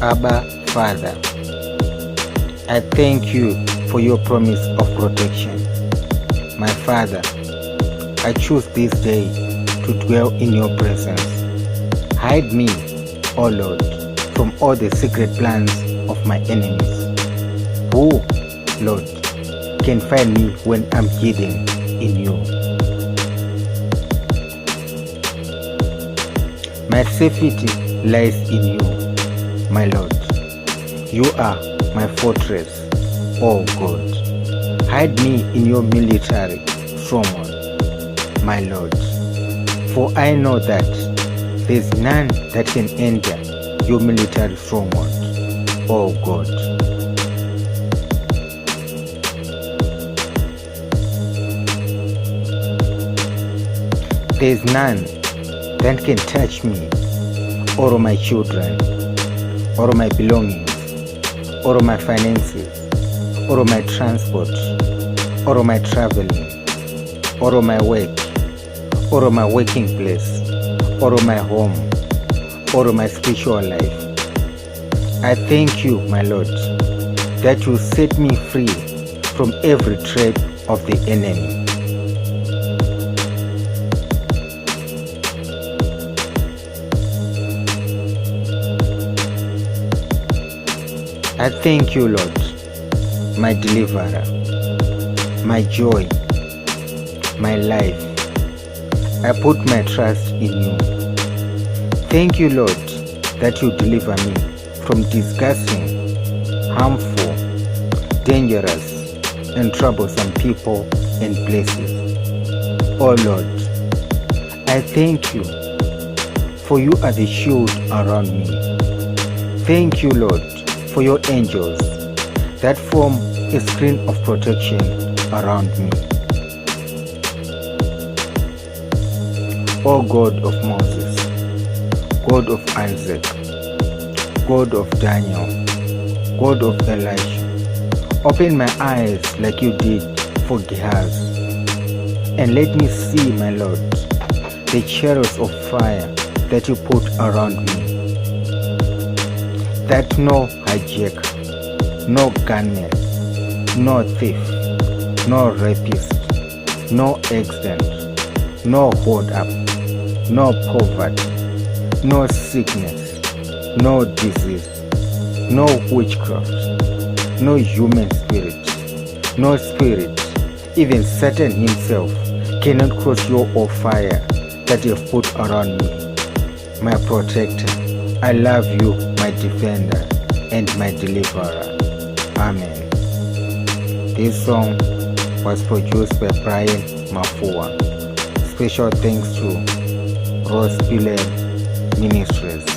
Abba, Father, I thank you for your promise of protection. My Father, I choose this day to dwell in your presence. Hide me, O Lord, from all the secret plans of my enemies. Who, Lord, can find me when I'm hidden in you? My safety lies in you, my Lord. You are my fortress, O God. Hide me in your military stronghold, my Lord. For I know that there's none that can enter your military stronghold, O God. There's none that can touch me, or my children, or my belongings, or my finances, or my transport, or my traveling, or my work, or my working place, or my home, or my spiritual life. I thank you, my Lord, that you set me free from every trap of the enemy. I thank you, Lord, my deliverer, my joy, my life. I put my trust in you. Thank you, Lord, that you deliver me from disgusting, harmful, dangerous, and troublesome people and places. Oh Lord, I thank you, for you are the shield around me. Thank you, Lord, for your angels that form a screen of protection around me. O God of Moses, God of Isaac, God of Daniel, God of Elijah, open my eyes like you did for Gehazi, and let me see, my Lord, the chariots of fire that you put around me, that no hijacker, no gunman, no thief, no rapist, no accident, no hold up, no poverty, no sickness, no disease, no witchcraft, no human spirit, no spirit, even Satan himself cannot cross your all fire that you have put around me. My protector, I love you, my defender and my deliverer. Amen. This song was produced by Brian Mafua. Special thanks to Rose Pillar Ministries.